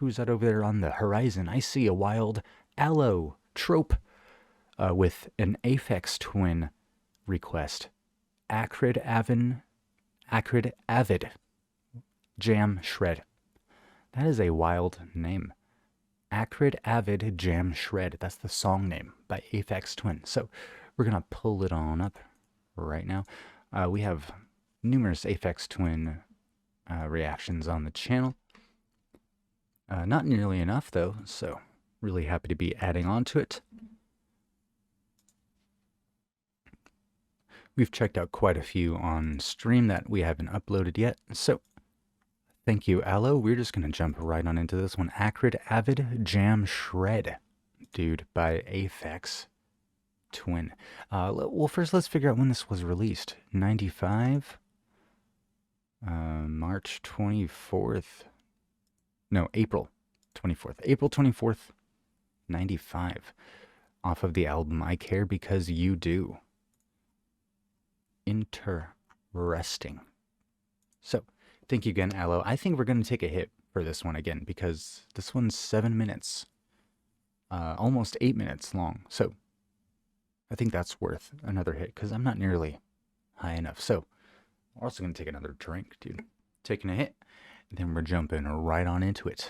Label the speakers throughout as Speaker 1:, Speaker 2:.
Speaker 1: who's that over there on the horizon? I see a wild aloe trope with an Aphex twin request. Acrid Avid Jam Shred. That is a wild name. Acrid Avid Jam Shred. That's the song name by Aphex Twin. So we're going to pull it on up right now. We have numerous Aphex Twin reactions on the channel. Not nearly enough, though, so really happy to be adding on to it. We've checked out quite a few on stream that we haven't uploaded yet, so thank you, Aloe. We're just going to jump right on into this one. Acrid Avid Jam Shred, dude, by Aphex Twin. Well, first let's figure out when this was released. 95? March 24th. No, April 24th. April 24th, 95. Off of the album I Care Because You Do. Interesting. So, thank you again, Aloe. I think we're going to take a hit for this one again because this one's 7 minutes. Almost 8 minutes long. So, I think that's worth another hit because I'm not nearly high enough. So, we're also going to take another drink, dude. Taking a hit. And then we're jumping right on into it.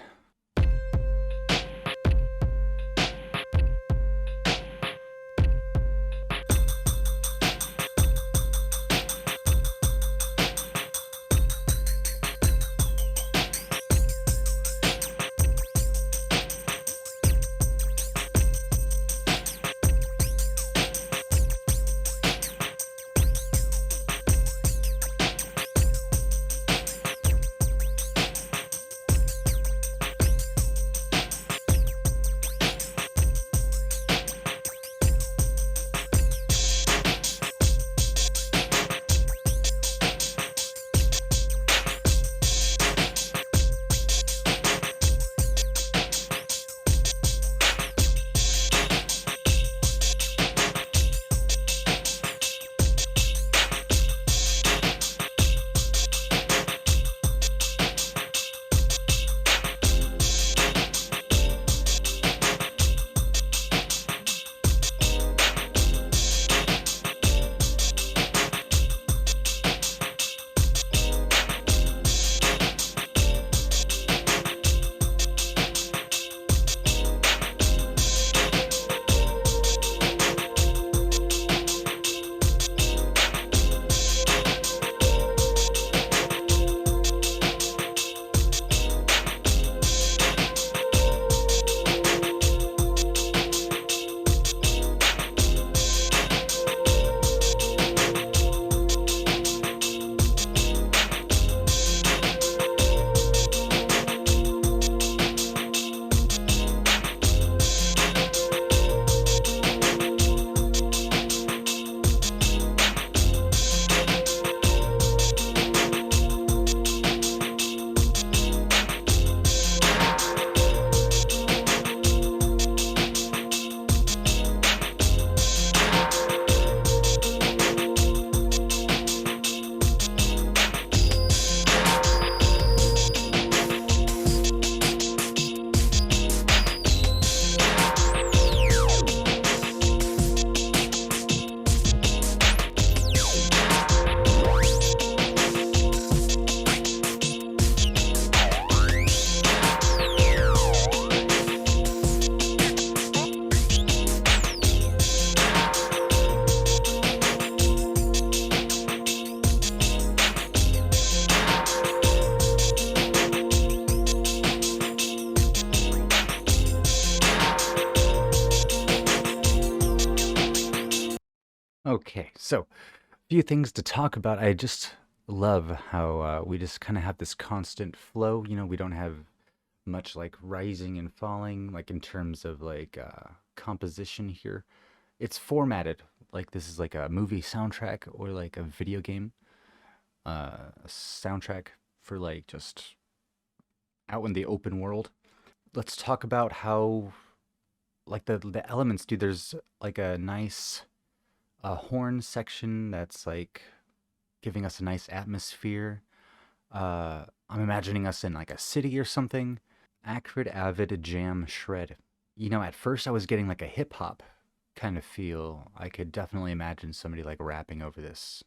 Speaker 1: Okay, so a few things to talk about. I just love how we just kind of have this constant flow. You know, we don't have much like rising and falling, like in terms of like composition here. It's formatted like this is like a movie soundtrack or like a video game soundtrack for like just out in the open world. Let's talk about how like the elements, dude. There's like a nice horn section that's like giving us a nice atmosphere. I'm imagining us in like a city or something. Acrid, Avid, Jam, Shred. You know, at first I was getting like a hip hop kind of feel. I could definitely imagine somebody like rapping over this.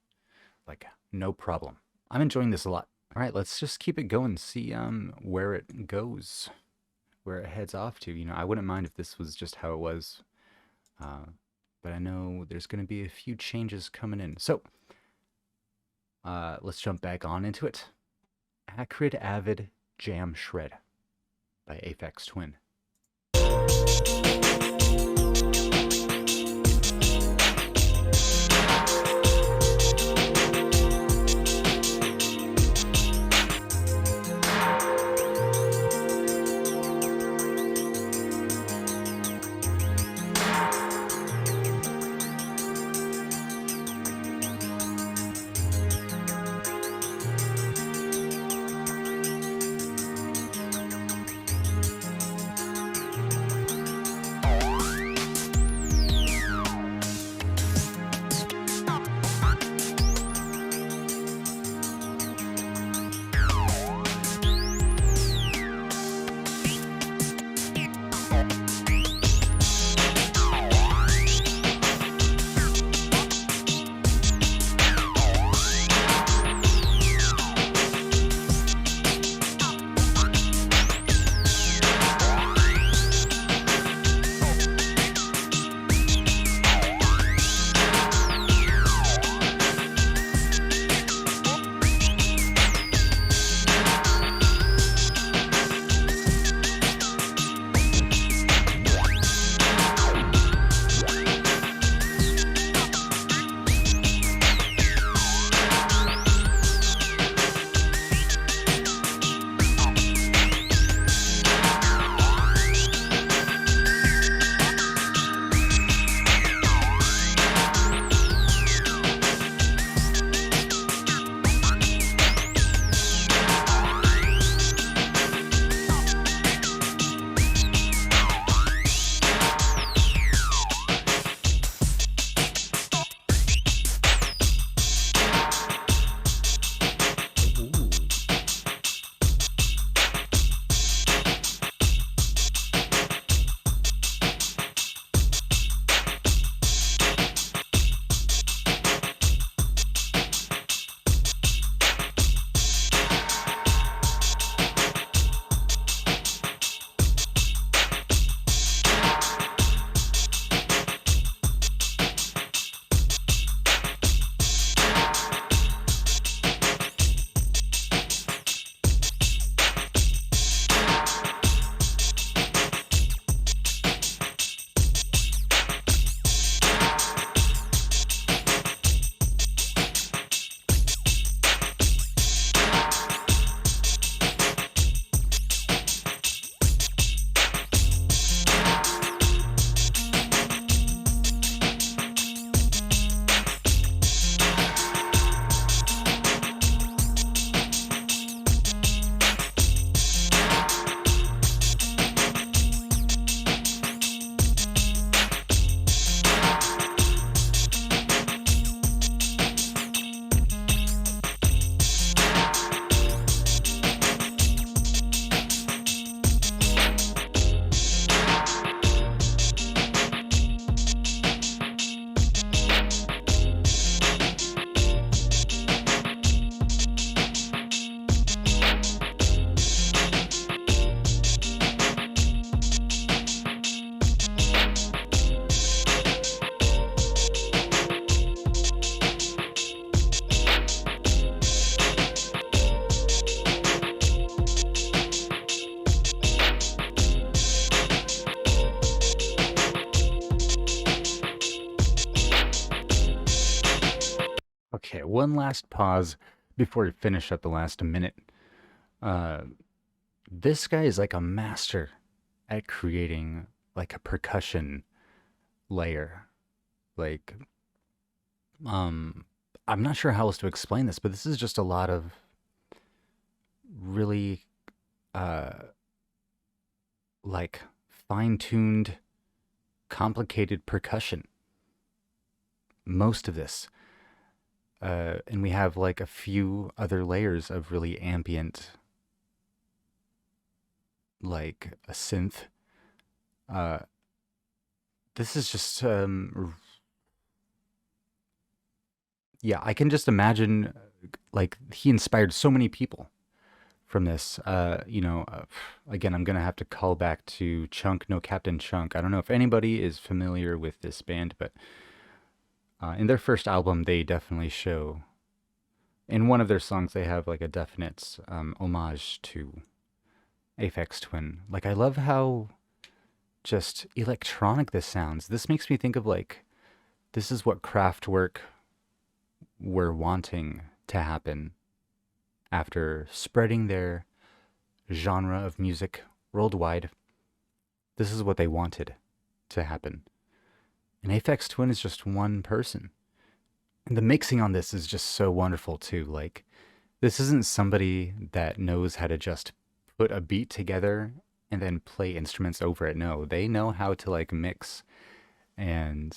Speaker 1: Like, no problem. I'm enjoying this a lot. All right, let's just keep it going, see where it goes, where it heads off to. You know, I wouldn't mind if this was just how it was, but I know there's going to be a few changes coming in. So, let's jump back on into it. Acrid, Avid, Jam, Shred by Aphex Twin. Okay, one last pause before we finish up the last minute. Uh, this guy is like a master at creating like a percussion layer. Like, um, I'm not sure how else to explain this, but this is just a lot of really, uh, like fine-tuned, complicated percussion. Most of this. And we have like a few other layers of really ambient like a synth. Uh, this is just yeah, I can just imagine like he inspired so many people from this. Again, I'm gonna have to call back to Chunk, no Captain Chunk. I don't know if anybody is familiar with this band, but in their first album, they definitely show. In one of their songs, they have like a definite homage to Aphex Twin. Like, I love how just electronic this sounds. This makes me think of like this is what Kraftwerk were wanting to happen after spreading their genre of music worldwide. This is what they wanted to happen. And Aphex Twin is just one person. And the mixing on this is just so wonderful too. Like, this isn't somebody that knows how to just put a beat together and then play instruments over it. No, they know how to like mix and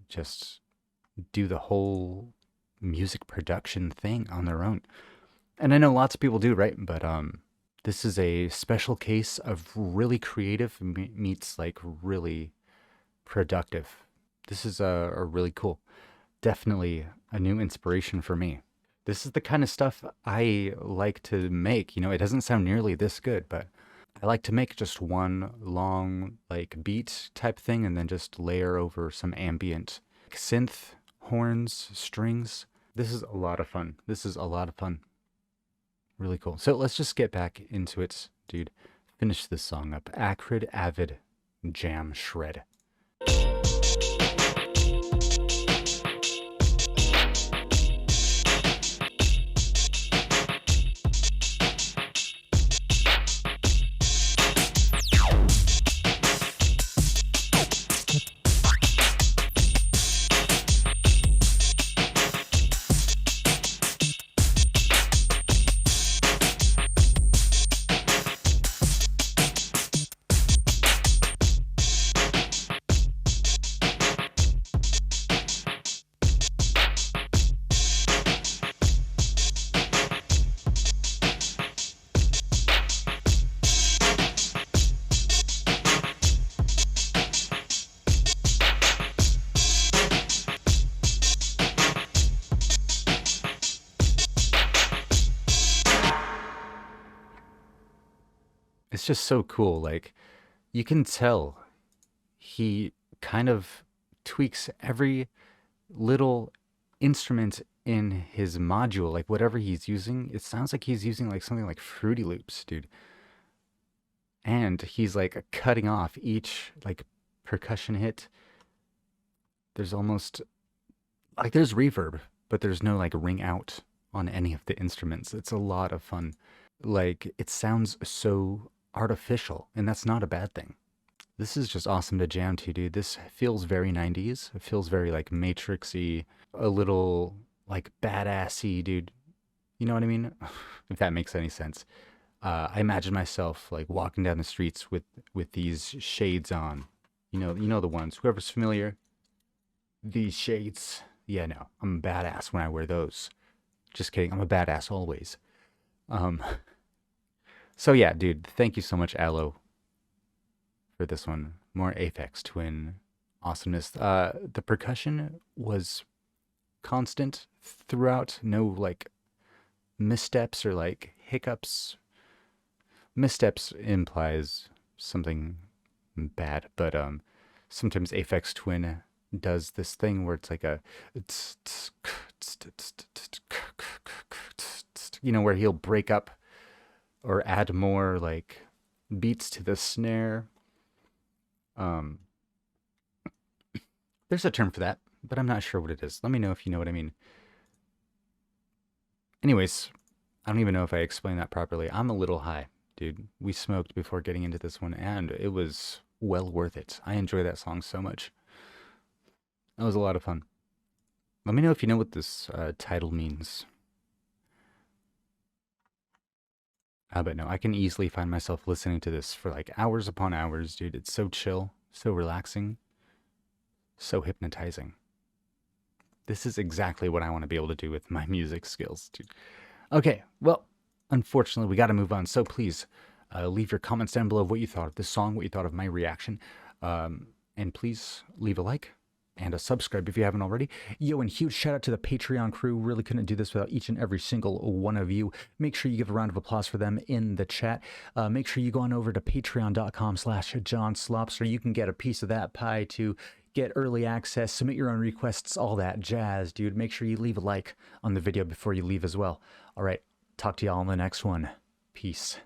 Speaker 1: just do the whole music production thing on their own. And I know lots of people do, right? But this is a special case of really creative meets like really productive. This is a really cool, definitely a new inspiration for me. This is the kind of stuff I like to make. You know, it doesn't sound nearly this good, but I like to make just one long like beat type thing and then just layer over some ambient synth, horns, strings. This is a lot of fun. This is a lot of fun. Really cool. So let's just get back into it, dude. Finish this song up. Acrid, Avid, Jam, Shred. It's just so cool. Like, you can tell he kind of tweaks every little instrument in his module, like whatever he's using. It sounds like he's using like something like Fruity Loops, dude. And he's like cutting off each like percussion hit. There's almost like there's reverb, but there's no like ring out on any of the instruments. It's a lot of fun. Like, it sounds so artificial, and that's not a bad thing. This is just awesome to jam to, dude. This feels very 90s. It feels very like Matrixy, a little like badassy, dude. You know what I mean? If that makes any sense. I imagine myself like walking down the streets with these shades on. You know the ones. Whoever's familiar, these shades. Yeah, no, I'm a badass when I wear those. Just kidding. I'm a badass always. Um, so yeah, dude. Thank you so much, Aloe, for this one. More Aphex Twin awesomeness. The percussion was constant throughout. No like missteps or like hiccups. Missteps implies something bad, but sometimes Aphex Twin does this thing where it's like a where he'll break up or add more like beats to the snare. Um, there's a term for that, but I'm not sure what it is. Let me know if you know what I mean. Anyways, I don't even know if I explained that properly. I'm a little high, dude. We smoked before getting into this one, and it was well worth it. I enjoy that song so much. That was a lot of fun. Let me know if you know what this title means. But no, I can easily find myself listening to this for like hours upon hours, dude. It's so chill, so relaxing, so hypnotizing. This is exactly what I want to be able to do with my music skills, dude. Okay, well, unfortunately, we got to move on. So please leave your comments down below of what you thought of this song, what you thought of my reaction. And please leave a like and a subscribe if you haven't already. Yo, and huge shout out to the Patreon crew. Really couldn't do this without each and every single one of you. Make sure you give a round of applause for them in the chat. Make sure you go on over to patreon.com/JohnSlop so you can get a piece of that pie to get early access, submit your own requests, all that jazz, dude. Make sure you leave a like on the video before you leave as well. All right, talk to y'all on the next one. Peace.